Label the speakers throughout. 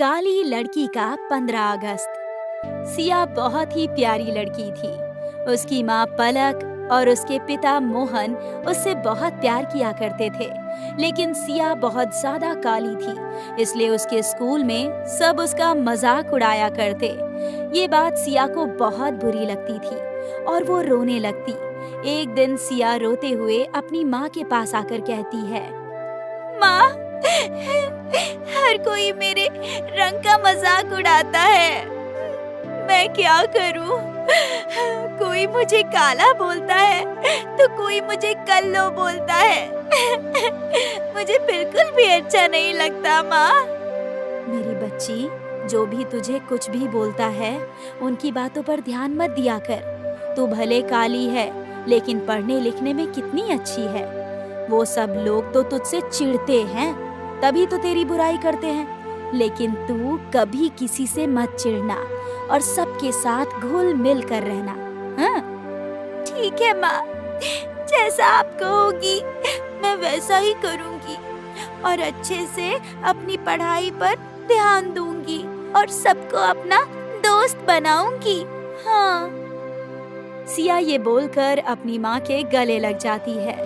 Speaker 1: काली लड़की का 15 अगस्त। सिया बहुत ही प्यारी लड़की थी। उसकी माँ पलक और उसके पिता मोहन उससे बहुत प्यार किया करते थे, लेकिन सिया बहुत ज्यादा काली थी, इसलिए उसके स्कूल में सब उसका मजाक उड़ाया करते। ये बात सिया को बहुत बुरी लगती थी और वो रोने लगती। एक दिन सिया रोते हुए अपनी माँ के पास आकर कहती है, माँ, हर कोई मेरे रंग का मजाक उड़ाता है, मैं क्या करूं? कोई मुझे काला बोलता है तो कोई मुझे कल्लो बोलता है। मुझे बिल्कुल भी अच्छा नहीं लगता माँ। मेरी बच्ची, जो भी तुझे कुछ भी बोलता है उनकी बातों पर ध्यान मत दिया कर। तू भले काली है लेकिन पढ़ने लिखने में कितनी अच्छी है। वो सब लोग तो तुझसे चिढ़ते हैं, तभी तो तेरी बुराई करते हैं, लेकिन तू कभी किसी से मत चिढ़ना और सबके साथ घुल मिल कर रहना। हाँ? ठीक है माँ, जैसा आप कहोगी मैं वैसा ही करूँगी और अच्छे से अपनी पढ़ाई पर ध्यान दूंगी और सबको अपना दोस्त बनाऊंगी। हाँ। सिया ये बोलकर अपनी माँ के गले लग जाती है।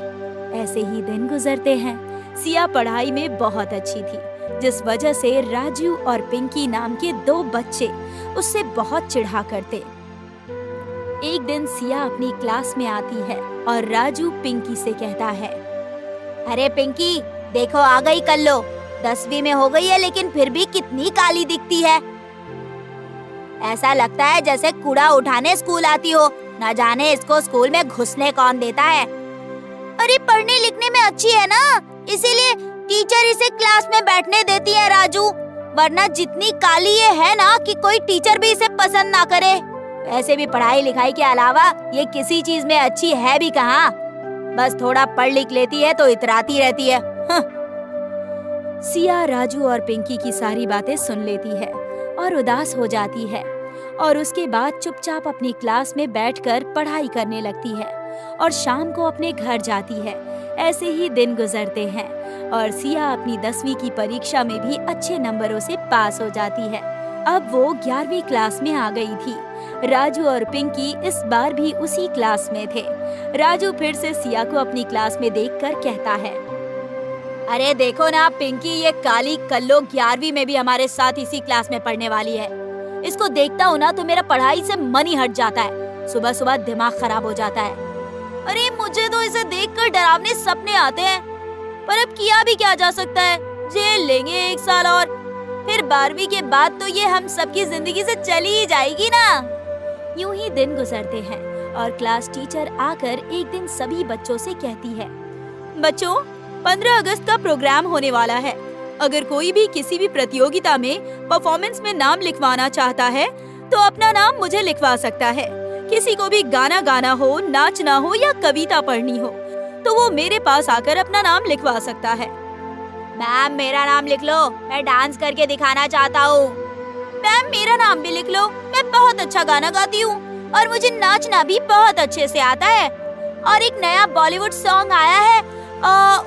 Speaker 1: ऐसे ही दिन गुजरते हैं। सिया पढ़ाई में बहुत अच्छी थी, जिस वजह से राजू और पिंकी नाम के 2 बच्चे उससे बहुत चिढ़ा करते। एक दिन सिया अपनी क्लास में आती है और राजू पिंकी से कहता है, अरे पिंकी, देखो आ गई कल्लो। 10वीं में हो गई है लेकिन फिर भी कितनी काली दिखती है। ऐसा लगता है जैसे कूड़ा उठाने स्कूल आती हो। न जाने इसको स्कूल में घुसने कौन देता है। अरे पढ़ने लिखने में अच्छी है ना, इसीलिए टीचर इसे क्लास में बैठने देती है राजू, वरना जितनी काली ये है ना कि कोई टीचर भी इसे पसंद ना करे। वैसे भी पढ़ाई लिखाई के अलावा ये किसी चीज में अच्छी है भी कहाँ। बस थोड़ा पढ़ लिख लेती है तो इतराती रहती है। सिया राजू और पिंकी की सारी बातें सुन लेती है और उदास हो जाती है और उसके बाद चुपचाप अपनी क्लास में बैठकर पढ़ाई करने लगती है और शाम को अपने घर जाती है। ऐसे ही दिन गुजरते हैं और सिया अपनी 10वीं की परीक्षा में भी अच्छे नंबरों से पास हो जाती है। अब वो 11वीं क्लास में आ गई थी। राजू और पिंकी इस बार भी उसी क्लास में थे। राजू फिर से सिया को अपनी क्लास में देखकर कहता है, अरे देखो ना पिंकी, ये काली कल्लो 11वीं में भी हमारे साथ इसी क्लास में पढ़ने वाली है। इसको देखता हूँ ना तो मेरा पढ़ाई से मन ही हट जाता है। सुबह सुबह दिमाग खराब हो जाता है। अरे मुझे तो इसे देखकर डरावने सपने आते हैं, पर अब किया भी क्या जा सकता है। जेल लेंगे 1 साल और फिर 12वीं के बाद तो ये हम सबकी जिंदगी से चली ही जाएगी ना। यूं ही दिन गुजरते हैं और क्लास टीचर आकर एक दिन सभी बच्चों से कहती है, बच्चों, 15 अगस्त का प्रोग्राम होने वाला है। अगर कोई भी किसी भी प्रतियोगिता में परफॉर्मेंस में नाम लिखवाना चाहता है तो अपना नाम मुझे लिखवा सकता है। किसी को भी गाना गाना हो, नाचना हो या कविता पढ़नी हो तो वो मेरे पास आकर अपना नाम लिखवा सकता है। मैम मेरा नाम लिख लो, मैं डांस करके दिखाना चाहता हूँ। मैम मेरा नाम भी लिख लो, मैं बहुत अच्छा गाना गाती हूँ और मुझे नाचना भी बहुत अच्छे से आता है। और एक नया बॉलीवुड सॉन्ग आया है,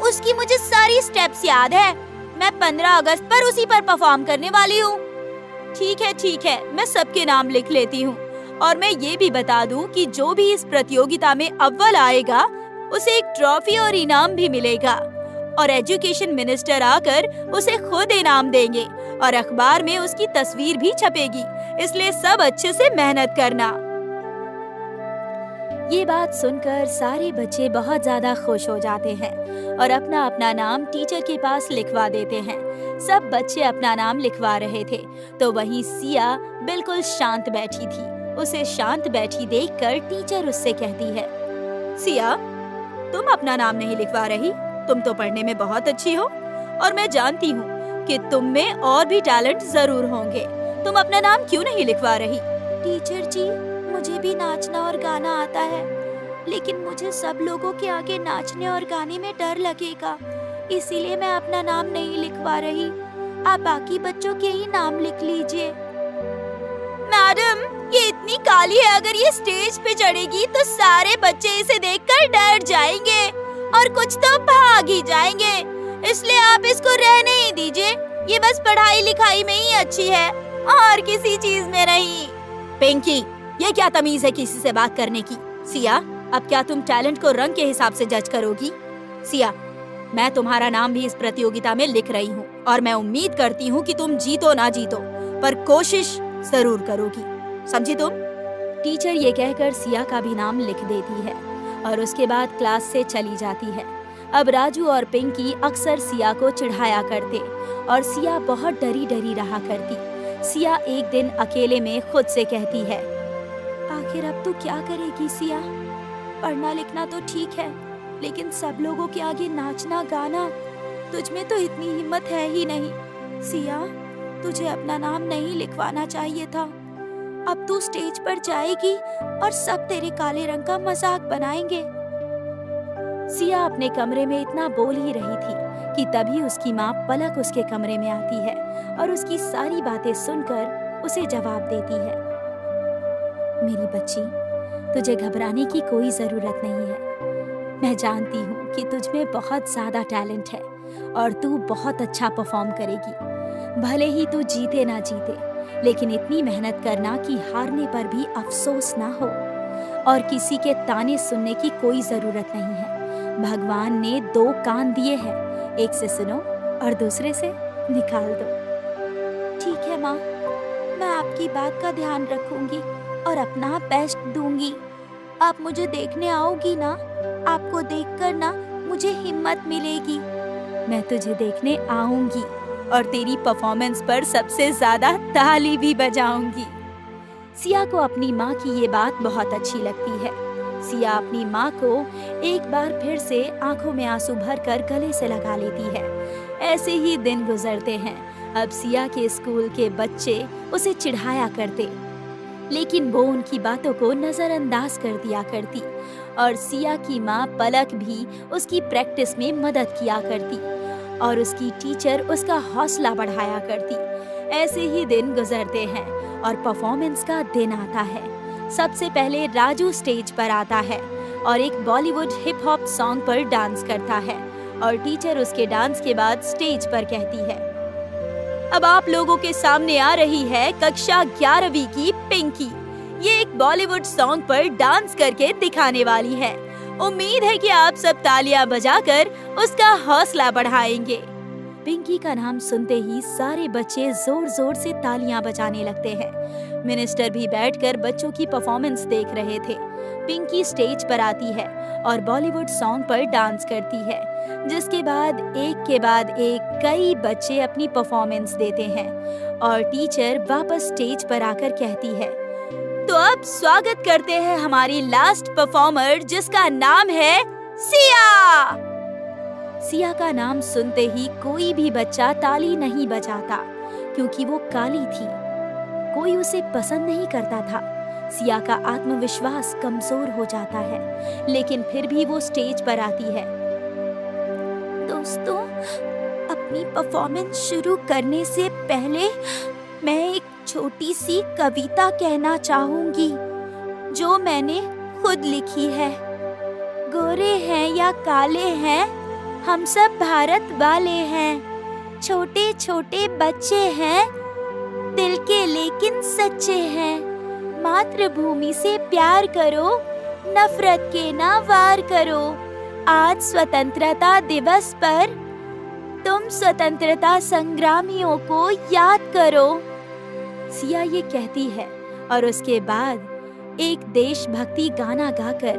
Speaker 1: उसकी मुझे सारी स्टेप्स याद है। मैं 15 अगस्त पर उसी पर परफॉर्म करने वाली हूँ। ठीक है, मैं सबके नाम लिख लेती हूँ और मैं ये भी बता दूँ कि जो भी इस प्रतियोगिता में अव्वल आएगा उसे एक ट्रॉफी और इनाम भी मिलेगा और एजुकेशन मिनिस्टर आकर उसे खुद इनाम देंगे और अखबार में उसकी तस्वीर भी छपेगी। इसलिए सब अच्छे से मेहनत करना। ये बात सुनकर सारे बच्चे बहुत ज्यादा खुश हो जाते हैं और अपना अपना नाम टीचर के पास लिखवा देते हैं। सब बच्चे अपना नाम लिखवा रहे थे तो वहीं सिया बिल्कुल शांत बैठी थी। उसे शांत बैठी देखकर टीचर उससे कहती है, सिया, तुम अपना नाम नहीं लिखवा रही। तुम तो पढ़ने में बहुत अच्छी हो और मैं जानती हूँ कि तुम में और भी टैलेंट जरूर होंगे। तुम अपना नाम क्यों नहीं लिखवा रही? टीचर जी, मुझे भी नाचना और गाना आता है, लेकिन मुझे सब लोगों के आगे नाचने और गाने में डर लगेगा, इसीलिए मैं अपना नाम नहीं लिखवा रही। आप बाकी बच्चों के ही नाम लिख लीजिए। मैडम, ये इतनी काली है, अगर ये स्टेज पे चढ़ेगी तो सारे बच्चे इसे देखकर डर जाएंगे और कुछ तो भाग ही जाएंगे, इसलिए आप इसको रहने ही दीजिए। ये बस पढ़ाई लिखाई में ही अच्छी है और किसी चीज में नहीं। पिंकी, ये क्या तमीज है किसी से बात करने की? सिया, अब क्या तुम टैलेंट को रंग के हिसाब से जज करोगी? सिया, मैं तुम्हारा नाम भी इस प्रतियोगिता में लिख रही हूँ और मैं उम्मीद करती हूँ कि तुम जीतो ना जीतो, पर कोशिश जरूर करोगी, समझी तुम? टीचर ये कहकर सिया का भी नाम लिख देती है और उसके बाद क्लास से चली जाती है। अब राजू और पिंकी अक्सर सिया को चिढ़ाया करते और सिया बहुत डरी डरी रहा करती। सिया एक दिन अकेले में खुद से कहती है, आखिर अब तू क्या करेगी सिया? पढ़ना लिखना तो ठीक है, लेकिन सब लोगों के आगे नाचना गाना, तुझ में तो इतनी हिम्मत है ही नहीं। सिया, तुझे अपना नाम नहीं लिखवाना चाहिए था। अब तू स्टेज पर जाएगी और सब तेरे काले रंग का मजाक बनाएंगे। सिया अपने कमरे में इतना बोल ही रही थी कि तभी उसकी माँ पलक उसके कमरे में आती है और उसकी सारी बातें सुनकर उसे जवाब देती है। मेरी बच्ची, तुझे घबराने की कोई जरूरत नहीं है। मैं जानती हूँ कि तुझ में बहुत ज्यादा टैलेंट है और तू बहुत अच्छा परफॉर्म करेगी। भले ही तू जीते ना जीते, लेकिन इतनी मेहनत करना कि हारने पर भी अफसोस ना हो और किसी के ताने सुनने की कोई जरूरत नहीं है। भगवान ने 2 कान दिए हैं, एक से सुनो और दूसरे से निकाल दो। ठीक है माँ, मैं आपकी बात का ध्यान रखूंगी और अपना बेस्ट दूंगी। आप मुझे देखने आओगी ना? आपको देखकर ना मुझे हिम्मत मिलेगी। मैं तुझे देखने आऊंगी और तेरी परफॉर्मेंस पर सबसे ज्यादा ताली भी बजाऊंगी। सिया को अपनी माँ की ये बात बहुत अच्छी लगती है। सिया अपनी माँ को एक बार फिर से आंखों में आंसू भरकर गले से लगा लेती है। ऐसे ही दिन गुजरते हैं। अब सिया के स्कूल के बच्चे उसे चिढ़ाया करते, लेकिन वो उनकी बातों को नजरअंदाज कर दिया करती और सिया की माँ पलक भी उसकी प्रैक्टिस में मदद किया करती और उसकी टीचर उसका हौसला बढ़ाया करती। ऐसे ही दिन गुजरते हैं और परफॉर्मेंस का दिन आता है। सबसे पहले राजू स्टेज पर आता है और एक बॉलीवुड हिप हॉप सॉन्ग पर डांस करता है और टीचर उसके डांस के बाद स्टेज पर कहती है, अब आप लोगों के सामने आ रही है कक्षा 11वीं की पिंकी। ये एक बॉलीवुड सॉन्ग पर डांस करके दिखाने वाली है। उम्मीद है कि आप सब तालियां बजाकर उसका हौसला बढ़ाएंगे। पिंकी का नाम सुनते ही सारे बच्चे जोर जोर से तालियां बजाने लगते हैं। मिनिस्टर भी बैठकर बच्चों की परफॉर्मेंस देख रहे थे। पिंकी स्टेज पर आती है और बॉलीवुड सॉन्ग पर डांस करती है, जिसके बाद एक कई बच्चे अपनी परफॉर्मेंस देते हैं और टीचर वापस स्टेज पर आकर कहती है, तो अब स्वागत करते हैं हमारी लास्ट परफॉर्मर, जिसका नाम है सिया। सिया का नाम सुनते ही कोई भी बच्चा ताली नहीं बजाता, क्योंकि वो काली थी। कोई उसे पसंद नहीं करता था। सिया का आत्मविश्वास कमजोर हो जाता है, लेकिन फिर भी वो स्टेज पर आती है। दोस्तों, अपनी परफॉर्मेंस शुरू करने से पहले मैं एक छोटी सी कविता कहना चाहूंगी, जो मैंने खुद लिखी है। गोरे हैं या काले हैं, हम सब भारत वाले हैं। छोटे छोटे बच्चे हैं, दिल के लेकिन सच्चे हैं। मातृभूमि से प्यार करो, नफरत के ना वार करो। आज स्वतंत्रता दिवस पर तुम स्वतंत्रता संग्रामियों को याद करो। सिया ये कहती है और उसके बाद एक देशभक्ति गाना गाकर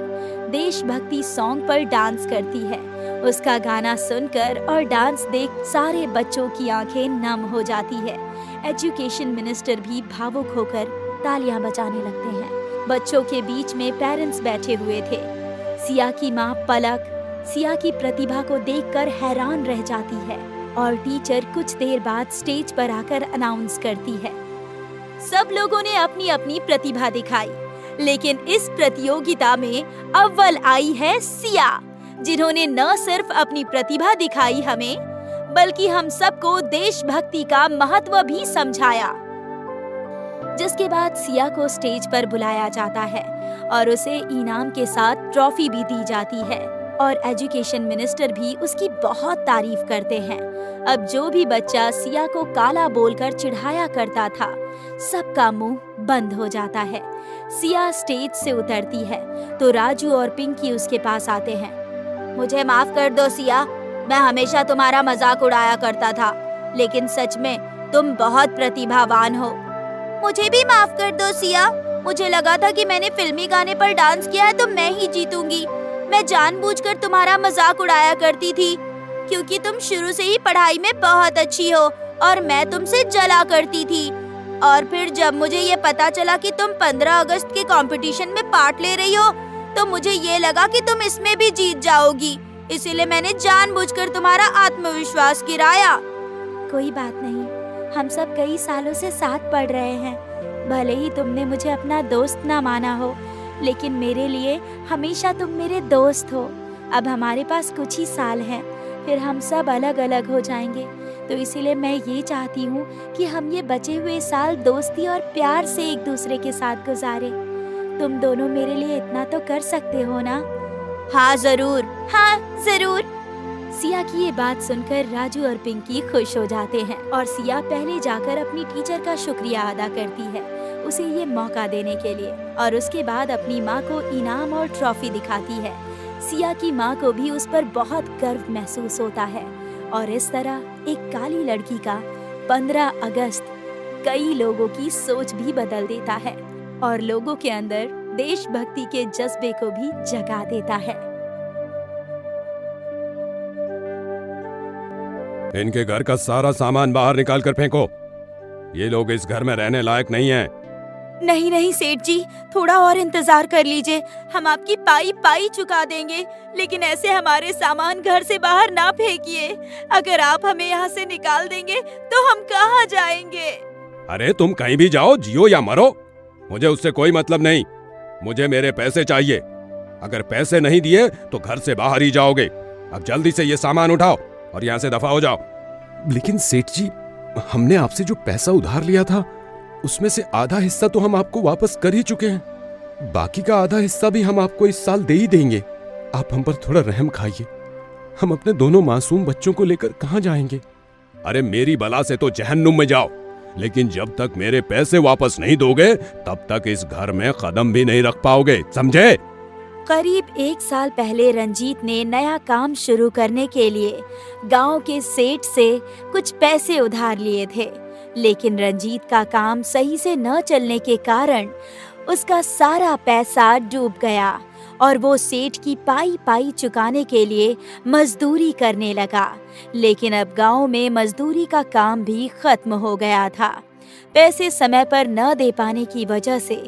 Speaker 1: देशभक्ति सॉन्ग पर डांस करती है। उसका गाना सुनकर और डांस देख सारे बच्चों की आंखें नम हो जाती है। एजुकेशन मिनिस्टर भी भावुक होकर तालियां बजाने लगते हैं। बच्चों के बीच में पेरेंट्स बैठे हुए थे। सिया की माँ पलक सिया की प्रतिभा को देखकर हैरान रह जाती है और टीचर कुछ देर बाद स्टेज पर आकर अनाउंस करती है, सब लोगों ने अपनी अपनी प्रतिभा दिखाई, लेकिन इस प्रतियोगिता में अव्वल आई है सिया, जिन्होंने न सिर्फ अपनी प्रतिभा दिखाई हमें, बल्कि हम सबको देशभक्ति का महत्व भी समझाया। जिसके बाद सिया को स्टेज पर बुलाया जाता है और उसे इनाम के साथ ट्रॉफी भी दी जाती है। और एजुकेशन मिनिस्टर भी उसकी बहुत तारीफ करते हैं। अब जो भी बच्चा सिया को काला बोलकर चिढ़ाया करता था, सबका मुंह बंद हो जाता है। सिया स्टेज से उतरती है तो राजू और पिंकी उसके पास आते हैं। मुझे माफ कर दो सिया, मैं हमेशा तुम्हारा मजाक उड़ाया करता था, लेकिन सच में तुम बहुत प्रतिभावान हो। मुझे भी माफ कर दो सिया, मुझे लगा था कि मैंने फिल्मी गाने पर डांस किया है तो मैं ही जीतूंगी। मैं जानबूझकर तुम्हारा मजाक उड़ाया करती थी, क्योंकि तुम शुरू से ही पढ़ाई में बहुत अच्छी हो और मैं तुमसे जला करती थी। और फिर जब मुझे ये पता चला कि तुम 15 अगस्त के कंपटीशन में पार्ट ले रही हो, तो मुझे ये लगा कि तुम इसमें भी जीत जाओगी, इसीलिए मैंने जानबूझकर तुम्हारा आत्मविश्वास गिराया। कोई बात नहीं, हम सब कई सालों से साथ पढ़ रहे हैं। भले ही तुमने मुझे अपना दोस्त ना माना हो, लेकिन मेरे लिए हमेशा तुम मेरे दोस्त हो। अब हमारे पास कुछ ही साल हैं, फिर हम सब अलग अलग हो जाएंगे, तो इसीलिए मैं ये चाहती हूँ कि हम ये बचे हुए साल दोस्ती और प्यार से एक दूसरे के साथ गुजारे। तुम दोनों मेरे लिए इतना तो कर सकते हो ना? हाँ जरूर, हाँ जरूर। सिया की ये बात सुनकर राजू और पिंकी खुश हो जाते हैं और सिया पहले जाकर अपनी टीचर का शुक्रिया अदा करती है उसे ये मौका देने के लिए, और उसके बाद अपनी माँ को इनाम और ट्रॉफी दिखाती है। सिया की माँ को भी उस पर बहुत गर्व महसूस होता है और इस तरह एक काली लड़की का 15 अगस्त कई लोगों की सोच भी बदल देता है और लोगों के अंदर देशभक्ति के जज्बे को भी जगा देता है।
Speaker 2: इनके घर का सारा सामान बाहर निकाल कर फेंको। ये लोग इस घर में रहने लायक नहीं हैं।
Speaker 1: नहीं नहीं सेठ जी, थोड़ा और इंतजार कर लीजिए, हम आपकी पाई पाई चुका देंगे, लेकिन ऐसे हमारे सामान घर से बाहर ना फेंकिए। अगर आप हमें यहाँ से निकाल देंगे तो हम कहाँ जाएंगे?
Speaker 2: अरे तुम कहीं भी जाओ, जियो या मरो, मुझे उससे कोई मतलब नहीं। मुझे मेरे पैसे चाहिए। अगर पैसे नहीं दिए तो घर से बाहर ही जाओगे। अब जल्दी से ये सामान उठाओ और यहाँ से दफा हो जाओ।
Speaker 3: लेकिन सेठ जी, हमने आपसे जो पैसा उधार लिया था उसमें से आधा हिस्सा तो हम आपको वापस कर ही चुके हैं। बाकी का आधा हिस्सा भी हम आपको इस साल दे ही देंगे। आप हम पर थोड़ा रहम खाइए। हम अपने दोनों मासूम बच्चों को लेकर कहाँ जाएंगे?
Speaker 2: अरे मेरी बला से तो जहन्नुम में जाओ, लेकिन जब तक मेरे पैसे वापस नहीं दोगे तब तक इस घर में कदम भी नहीं रख पाओगे, समझे?
Speaker 1: करीब 1 साल पहले रंजीत ने नया काम शुरू करने के लिए गांव के सेठ से कुछ पैसे उधार लिए थे, लेकिन रंजीत का काम सही से न चलने के कारण उसका सारा पैसा डूब गया और वो सेठ की पाई पाई चुकाने के लिए मजदूरी करने लगा। लेकिन अब गांव में मजदूरी का काम भी खत्म हो गया था। पैसे समय पर न दे पाने की वजह से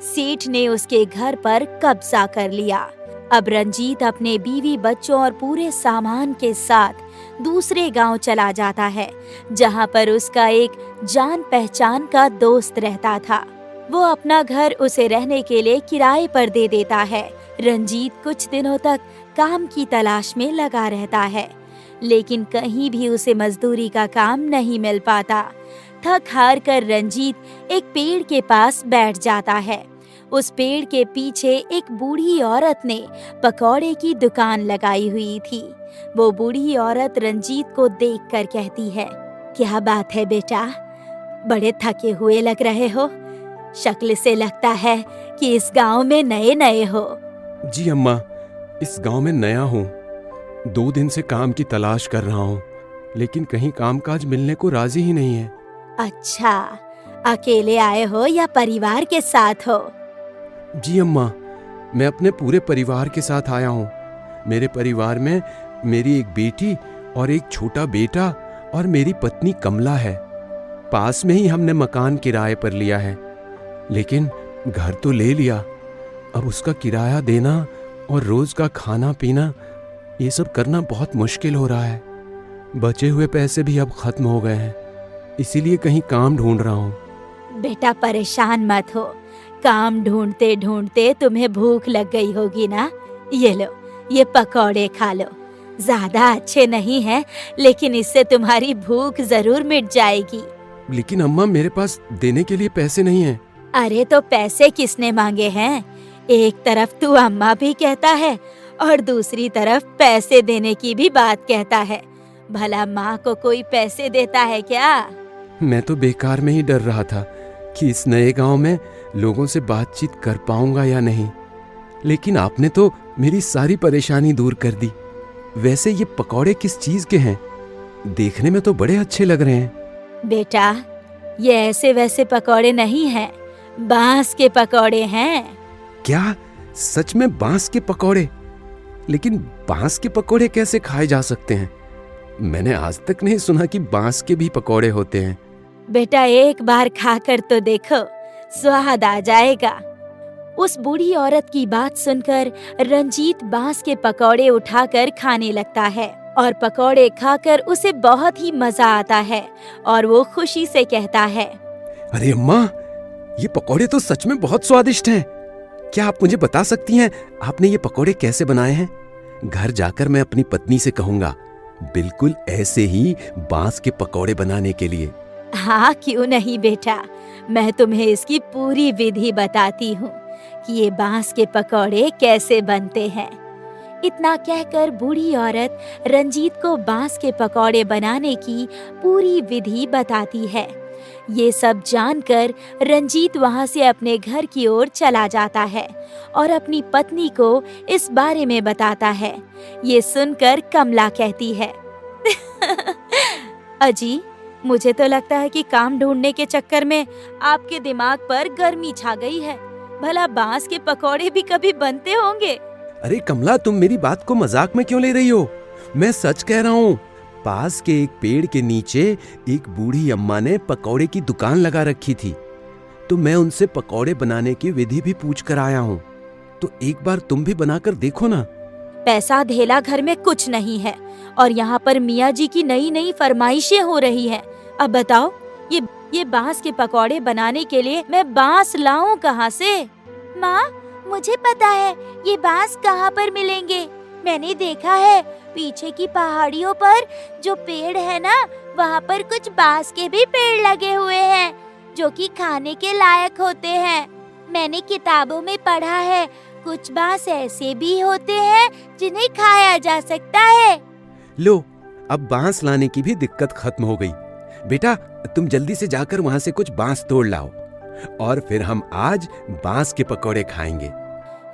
Speaker 1: सेठ ने उसके घर पर कब्जा कर लिया। अब रंजीत अपने बीवी बच्चों और पूरे सामान के साथ दूसरे गांव चला जाता है, जहां पर उसका एक जान पहचान का दोस्त रहता था। वो अपना घर उसे रहने के लिए किराए पर दे देता है। रंजीत कुछ दिनों तक काम की तलाश में लगा रहता है, लेकिन कहीं भी उसे मजदूरी का काम नहीं मिल पाता। थक हार कर रंजीत एक पेड़ के पास बैठ जाता है। उस पेड़ के पीछे एक बूढ़ी औरत ने पकौड़े की दुकान लगाई हुई थी। वो बूढ़ी औरत रंजीत को देखकर कहती है, क्या बात है बेटा, बड़े थके हुए लग रहे हो। शक्ल से लगता है कि इस गांव में नए नए हो।
Speaker 3: जी अम्मा, इस गांव में नया हूँ। 2 दिन से काम की तलाश कर रहा हूँ, लेकिन कहीं कामकाज मिलने को राजी ही नहीं है।
Speaker 1: अच्छा, अकेले आए हो या परिवार के साथ हो?
Speaker 3: जी अम्मा, मैं अपने पूरे परिवार के साथ आया हूँ। मेरे परिवार में मेरी एक बेटी और एक छोटा बेटा और मेरी पत्नी कमला है। पास में ही हमने मकान किराए पर लिया है, लेकिन घर तो ले लिया। अब उसका किराया देना और रोज का खाना पीना ये सब करना बहुत मुश्किल हो रहा है। बचे हुए पैसे भी अब खत्म हो गए हैं, इसीलिए कहीं काम ढूंढ रहा हूँ।
Speaker 1: बेटा परेशान मत हो, काम ढूंढते ढूंढते तुम्हें भूख लग गई होगी ना। ये लो, ये पकौड़े खा लो। ज्यादा अच्छे नहीं हैं, लेकिन इससे तुम्हारी भूख जरूर मिट जाएगी।
Speaker 3: लेकिन अम्मा, मेरे पास देने के लिए पैसे नहीं हैं।
Speaker 1: अरे तो पैसे किसने मांगे हैं? एक तरफ तू अम्मा भी कहता है और दूसरी तरफ पैसे देने की भी बात कहता है। भला माँ को कोई पैसे देता है क्या?
Speaker 3: मैं तो बेकार में ही डर रहा था कि इस नए गांव में लोगों से बातचीत कर पाऊंगा या नहीं, लेकिन आपने तो मेरी सारी परेशानी दूर कर दी। वैसे ये पकौड़े किस चीज के हैं? देखने में तो बड़े अच्छे लग रहे हैं।
Speaker 1: बेटा, ये ऐसे वैसे पकौड़े नहीं हैं, बांस के पकौड़े हैं।
Speaker 3: क्या सच में बांस के पकौड़े? लेकिन बांस के पकौड़े कैसे खाए जा सकते हैं? मैंने आज तक नहीं सुना कि बांस के भी पकौड़े होते हैं।
Speaker 1: बेटा, एक बार खाकर तो देखो, स्वाद आ जाएगा। उस बूढ़ी औरत की बात सुनकर रंजीत बांस के पकौड़े उठाकर खाने लगता है और पकौड़े खाकर उसे बहुत ही मजा आता है और वो खुशी से कहता है,
Speaker 3: अरे अम्मा, ये पकौड़े तो सच में बहुत स्वादिष्ट हैं। क्या आप मुझे बता सकती हैं आपने ये पकौड़े कैसे बनाए हैं? घर जाकर मैं अपनी पत्नी से कहूंगा बिल्कुल ऐसे ही बांस के पकौड़े बनाने के लिए।
Speaker 1: हाँ, क्यों नहीं बेटा, मैं तुम्हें इसकी पूरी विधि बताती हूँ कि ये बांस के पकौड़े कैसे बनते हैं। इतना कहकर बूढ़ी औरत रंजीत को बांस के पकौड़े बनाने की पूरी विधि बताती है। ये सब जानकर रंजीत वहाँ से अपने घर की ओर चला जाता है और अपनी पत्नी को इस बारे में बताता है। ये सुनकर कमला कहती है, अजी, मुझे तो लगता है कि काम ढूंढने के चक्कर में आपके दिमाग पर गर्मी छा गई है। भला बांस के पकौड़े भी कभी बनते होंगे?
Speaker 3: अरे कमला, तुम मेरी बात को मजाक में क्यों ले रही हो? मैं सच कह रहा हूँ। पास के एक पेड़ के नीचे एक बूढ़ी अम्मा ने पकौड़े की दुकान लगा रखी थी, तो मैं उनसे पकौड़े बनाने की विधि भी पूछ कर आया हूँ। तो एक बार तुम भी बनाकर देखो ना।
Speaker 1: पैसा धेला घर में कुछ नहीं है और यहाँ पर मियाँ जी की नई नई फरमाइशें हो रही हैं। अब बताओ, ये बांस के पकौड़े बनाने के लिए मैं बांस लाऊं कहाँ से? माँ, मुझे पता है ये बांस कहाँ पर मिलेंगे। मैंने देखा है पीछे की पहाड़ियों पर जो पेड़ है ना, वहाँ पर कुछ बांस के भी पेड़ लगे हुए हैं जो कि खाने के लायक होते हैं। मैंने किताबों में पढ़ा है कुछ बांस ऐसे भी होते हैं जिन्हें खाया जा सकता है।
Speaker 3: लो, अब बांस लाने की भी दिक्कत खत्म हो गई। बेटा, तुम जल्दी से जाकर वहाँ से कुछ बांस तोड़ लाओ और फिर हम आज बांस के पकौड़े खाएंगे।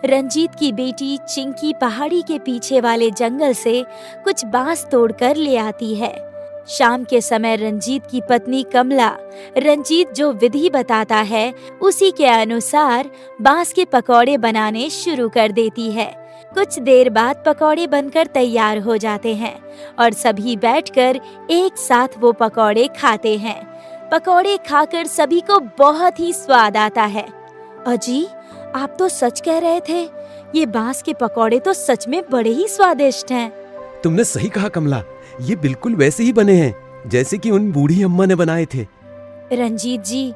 Speaker 1: रंजीत की बेटी चिंकी पहाड़ी के पीछे वाले जंगल से कुछ बांस तोड़कर ले आती है। शाम के समय रंजीत की पत्नी कमला रंजीत जो विधि बताता है उसी के अनुसार बांस के पकौड़े बनाने शुरू कर देती है। कुछ देर बाद पकौड़े बनकर तैयार हो जाते हैं और सभी बैठकर एक साथ वो पकौड़े खाते हैं। पकौड़े खाकर सभी को बहुत ही स्वाद आता है। अजी, आप तो सच कह रहे थे, ये बांस के पकौड़े तो सच में बड़े ही स्वादिष्ट हैं।
Speaker 3: तुमने सही कहा कमला, ये बिल्कुल वैसे ही बने हैं जैसे कि उन बूढ़ी अम्मा ने बनाए थे।
Speaker 1: रंजीत जी,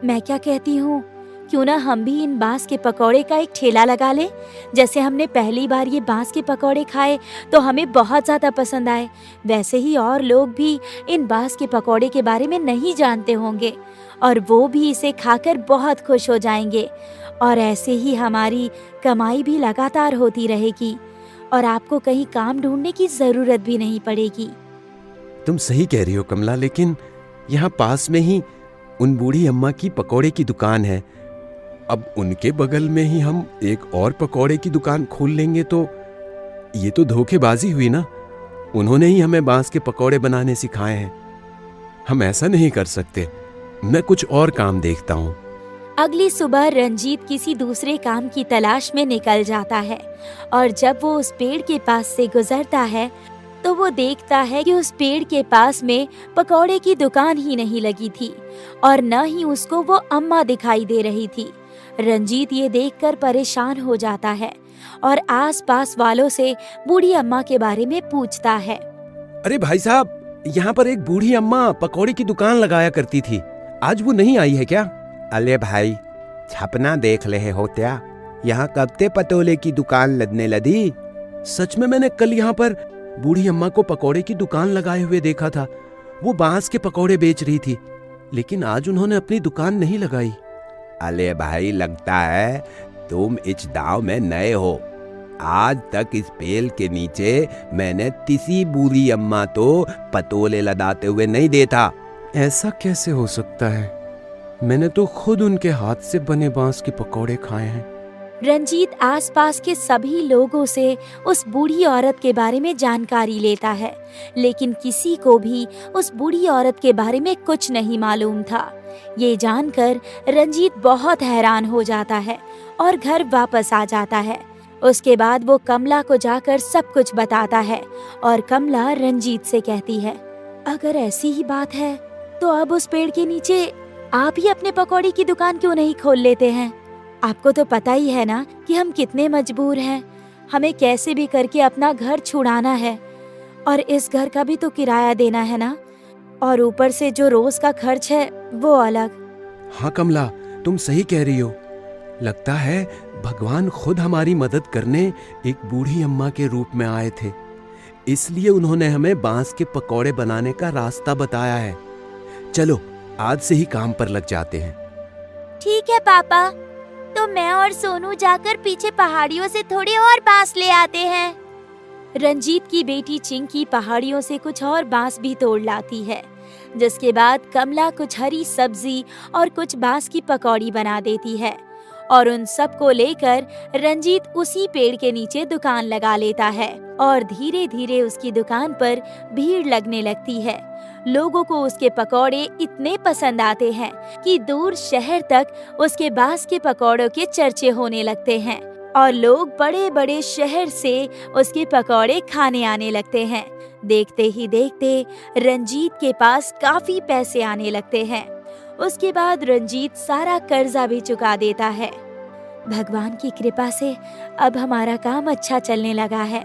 Speaker 1: मैं क्या कहती हूँ, क्यों ना हम भी इन बांस के पकौड़े का एक ठेला लगा लें। जैसे हमने पहली बार ये बांस के पकौड़े खाए तो हमें बहुत ज्यादा पसंद आए, वैसे ही और लोग भी इन बांस के पकौड़े के बारे में नहीं जानते होंगे और वो भी इसे खाकर बहुत खुश हो जाएंगे और ऐसे ही हमारी कमाई भी लगातार होती रहेगी और आपको कहीं काम ढूंढने की जरूरत भी नहीं पड़ेगी।
Speaker 3: तुम सही कह रही हो कमला, लेकिन यहाँ पास में ही उन बूढ़ी अम्मा की पकौड़े की दुकान है। अब उनके बगल में ही हम एक और पकौड़े की दुकान खोल लेंगे तो ये तो धोखेबाजी हुई ना। उन्होंने ही हमें बांस के पकौड़े बनाने सिखाए हैं। हम ऐसा नहीं कर सकते। मैं कुछ और काम देखता हूँ।
Speaker 1: अगली सुबह रंजीत किसी दूसरे काम की तलाश में निकल जाता है और जब वो उस पेड़ के पास से गुजरता है तो वो देखता है कि उस पेड़ के पास में पकौड़े की दुकान ही नहीं लगी थी और न ही उसको वो अम्मा दिखाई दे रही थी। रंजीत ये देखकर परेशान हो जाता है और आसपास वालों से बूढ़ी अम्मा के बारे में पूछता है।
Speaker 3: अरे भाई साहब, यहाँ पर एक बूढ़ी अम्मा पकौड़े की दुकान लगाया करती थी, आज वो नहीं आई है क्या?
Speaker 4: अले भाई, छपना देख ले हो क्या? यहाँ कब्ते पतोले की दुकान लगने लगी।
Speaker 3: सच में मैंने कल यहाँ पर बूढ़ी अम्मा को पकौड़े की दुकान लगाए हुए देखा था। वो बांस के पकौड़े बेच रही थी, लेकिन आज उन्होंने अपनी दुकान नहीं लगाई।
Speaker 4: अले भाई, लगता है तुम इस गांव में नए हो। आज तक इस पेड़ के नीचे मैंने किसी बूढ़ी अम्मा तो पतोले लदाते हुए नहीं देखा।
Speaker 3: ऐसा कैसे हो सकता है? मैंने तो खुद उनके हाथ से बने बांस के पकौड़े खाए हैं।
Speaker 1: रंजीत आसपास के सभी लोगों से उस बूढ़ी औरत के बारे में जानकारी लेता है, लेकिन किसी को भी उस बूढ़ी औरत के बारे में कुछ नहीं मालूम था। ये जानकर रंजीत बहुत हैरान हो जाता है और घर वापस आ जाता है। उसके बाद वो कमला को जाकर सब कुछ बताता है और कमला रंजीत से कहती है, अगर ऐसी ही बात है तो अब उस पेड़ के नीचे आप ही अपने पकौड़ी की दुकान क्यों नहीं खोल लेते हैं? आपको तो पता ही है ना कि हम कितने मजबूर हैं। हमें कैसे भी करके अपना घर छुड़ाना है और इस घर का भी तो किराया देना है ना, और ऊपर से जो रोज का खर्च है वो अलग।
Speaker 3: हाँ कमला, तुम सही कह रही हो। लगता है भगवान खुद हमारी मदद करने एक बूढ़ी अम्मा के रूप में आए थे, इसलिए उन्होंने हमें बांस के पकौड़े बनाने का रास्ता बताया है। चलो आज से ही काम पर लग जाते हैं।
Speaker 1: ठीक है पापा, तो मैं और सोनू जाकर पीछे पहाड़ियों से थोड़े और बांस ले आते हैं। रंजीत की बेटी चिंकी पहाड़ियों से कुछ और बांस भी तोड़ लाती है, जिसके बाद कमला कुछ हरी सब्जी और कुछ बांस की पकौड़ी बना देती है और उन सब को लेकर रंजीत उसी पेड़ के नीचे दुकान लगा लेता है और धीरे धीरे उसकी दुकान पर भीड़ लगने लगती है। लोगों को उसके पकौड़े इतने पसंद आते हैं कि दूर शहर तक उसके बांस के पकौड़ों के चर्चे होने लगते हैं और लोग बड़े बड़े शहर से उसके पकौड़े खाने आने लगते हैं। देखते ही देखते रंजीत के पास काफी पैसे आने लगते हैं। उसके बाद रंजीत सारा कर्जा भी चुका देता है। भगवान की कृपा से अब हमारा काम अच्छा चलने लगा है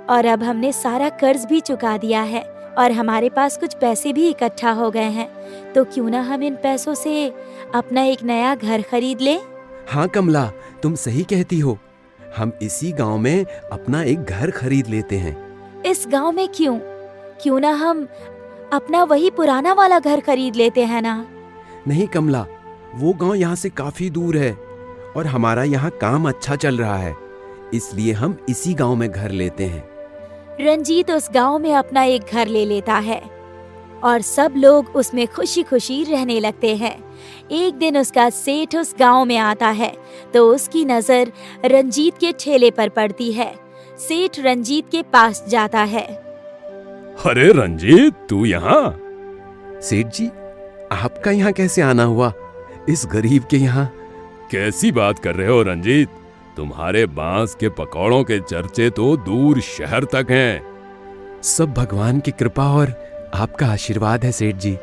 Speaker 1: और अब हमने सारा कर्ज भी चुका दिया है और हमारे पास कुछ पैसे भी इकट्ठा हो गए हैं, तो क्यों ना हम इन पैसों से अपना एक नया घर खरीद लें?
Speaker 3: हाँ कमला, तुम सही कहती हो। हम इसी गांव में अपना एक घर खरीद लेते हैं।
Speaker 1: इस गांव में क्यों? क्यों ना हम अपना वही पुराना वाला घर खरीद लेते हैं ना?
Speaker 3: नहीं कमला, वो गांव यहाँ से काफी दूर है और हमारा यहाँ काम अच्छा चल रहा है, इसलिए हम इसी गांव में घर लेते हैं।
Speaker 1: रंजीत उस गांव में अपना एक घर ले लेता है और सब लोग उसमें खुशी खुशी रहने लगते हैं। एक दिन उसका सेठ उस गांव में आता है तो उसकी नजर रंजीत के ठेले पर पड़ती है। सेठ रंजीत के पास जाता है।
Speaker 2: अरे रंजीत, तू यहाँ?
Speaker 3: सेठ जी, आपका यहाँ कैसे आना हुआ, इस गरीब के यहाँ?
Speaker 2: कैसी बात कर रहे हो रंजीत? तुम्हारे बांस के पकौड़ों के चर्चे तो दूर शहर तक हैं।
Speaker 3: सब भगवान की कृपा और आपका आशीर्वाद है सेठ जी।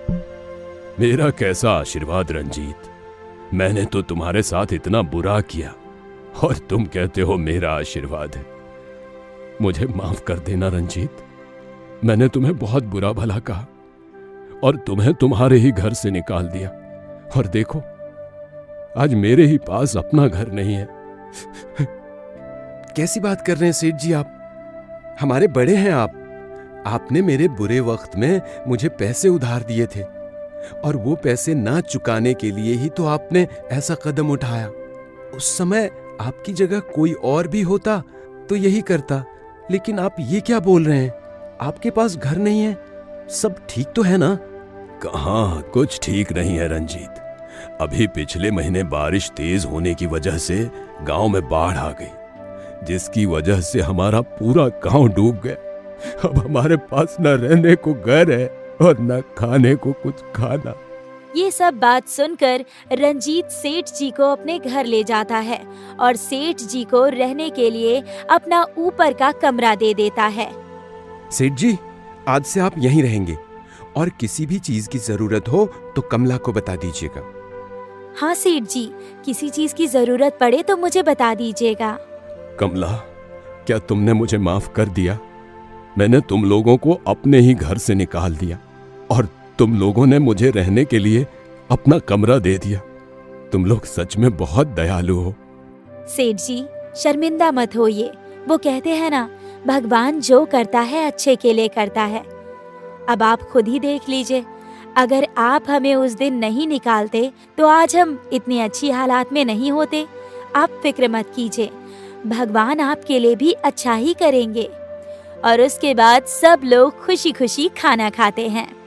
Speaker 2: मेरा कैसा आशीर्वाद रंजीत? मैंने तो तुम्हारे साथ इतना बुरा किया और तुम कहते हो मेरा आशीर्वाद है। मुझे माफ कर देना रंजीत, मैंने तुम्हें बहुत बुरा भला कहा और तुम्हें तुम्हारे ही घर से निकाल दिया, और देखो आज मेरे ही पास अपना घर नहीं है।
Speaker 3: कैसी बात कर रहे हैं सेठ जी आप? हमारे बड़े हैं आप। आपने मेरे बुरे वक्त में मुझे पैसे उधार दिए थे और वो पैसे ना चुकाने के लिए ही तो आपने ऐसा कदम उठाया। उस समय आपकी जगह कोई और भी होता तो यही करता, लेकिन आप ये क्या बोल रहे हैं? आपके पास घर नहीं है, सब ठीक तो है ना?
Speaker 2: कहाँ कुछ ठीक नहीं है रंजीत। अभी पिछले महीने बारिश तेज होने की वजह से गांव में बाढ़ आ गई, जिसकी वजह से हमारा पूरा गांव डूब गया। अब हमारे पास न रहने को घर है और न खाने को कुछ खाना।
Speaker 1: ये सब बात सुनकर रंजीत सेठ जी को अपने घर ले जाता है और सेठ जी को रहने के लिए अपना ऊपर का कमरा दे देता है।
Speaker 3: सेठ जी, आज से आप यहीं रहेंगे और किसी भी चीज की जरूरत हो तो कमला को बता दीजिएगा।
Speaker 1: हाँ सेठ जी, किसी चीज की जरूरत पड़े तो मुझे बता दीजिएगा।
Speaker 2: कमला, क्या तुमने मुझे माफ कर दिया? मैंने तुम लोगों को अपने ही घर से निकाल दिया और तुम लोगों ने मुझे रहने के लिए अपना कमरा दे दिया। तुम लोग सच में बहुत दयालु हो।
Speaker 1: सेठ जी, शर्मिंदा मत होइए। वो कहते हैं ना, भगवान जो करता है अच्छे के लिए करता है। अब आप खुद ही देख लीजिए, अगर आप हमें उस दिन नहीं निकालते तो आज हम इतनी अच्छी हालात में नहीं होते। आप फिक्र मत कीजिए, भगवान आपके लिए भी अच्छा ही करेंगे। और उसके बाद सब लोग खुशी खुशी खाना खाते हैं।